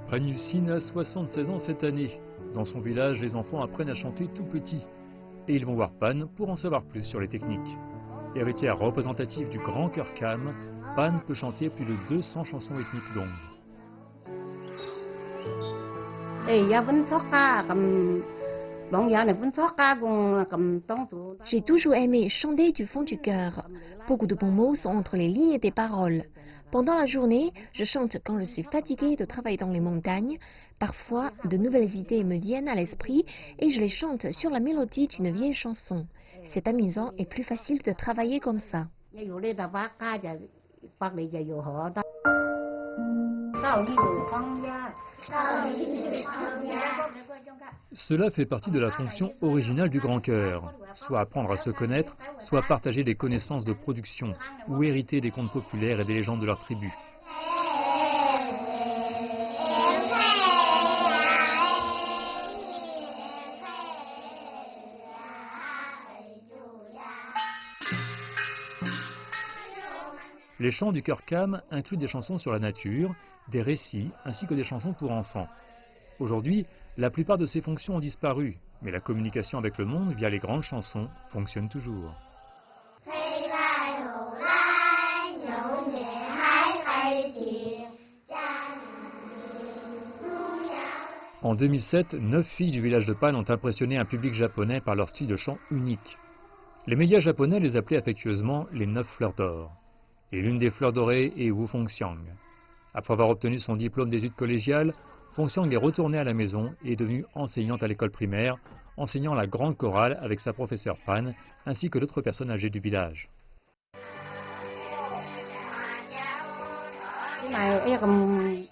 Pagnucine a 76 ans cette année. Dans son village, les enfants apprennent à chanter tout petit. Et ils vont voir Pan pour en savoir plus sur les techniques. Héritière représentative du grand chœur Kam, Pan peut chanter plus de 200 chansons ethniques Dong. J'ai toujours aimé chanter du fond du cœur. Beaucoup de bons mots sont entre les lignes des paroles. Pendant la journée, je chante quand je suis fatiguée de travailler dans les montagnes. Parfois, de nouvelles idées me viennent à l'esprit et je les chante sur la mélodie d'une vieille chanson. C'est amusant et plus facile de travailler comme ça. Cela fait partie de la fonction originale du grand chœur, soit apprendre à se connaître, soit partager des connaissances de production, ou hériter des contes populaires et des légendes de leur tribu. Les chants du chœur Kam incluent des chansons sur la nature, des récits ainsi que des chansons pour enfants. Aujourd'hui, la plupart de ces fonctions ont disparu, mais la communication avec le monde via les grandes chansons fonctionne toujours. En 2007, 9 filles du village de Pan ont impressionné un public japonais par leur style de chant unique. Les médias japonais les appelaient affectueusement les 9 fleurs d'or. Et l'une des fleurs dorées est Wu Fengxiang. Après avoir obtenu son diplôme d'études collégiales, Fengxiang est retournée à la maison et est devenue enseignante à l'école primaire, enseignant la grande chorale avec sa professeure Pan, ainsi que d'autres personnes âgées du village.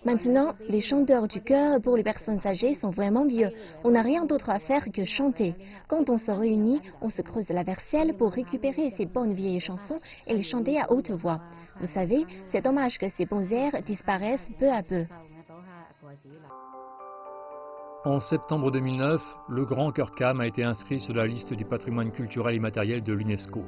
Maintenant, les chanteurs du chœur pour les personnes âgées sont vraiment vieux. On n'a rien d'autre à faire que chanter. Quand on se réunit, on se creuse la vaisselle pour récupérer ces bonnes vieilles chansons et les chanter à haute voix. Vous savez, c'est dommage que ces bons airs disparaissent peu à peu. En septembre 2009, le grand chœur Kam a été inscrit sur la liste du patrimoine culturel immatériel de l'UNESCO.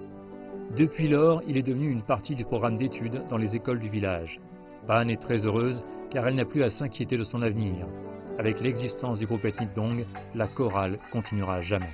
Depuis lors, il est devenu une partie du programme d'études dans les écoles du village. Pan est très heureuse car elle n'a plus à s'inquiéter de son avenir. Avec l'existence du groupe ethnique Dong, la chorale continuera à jamais.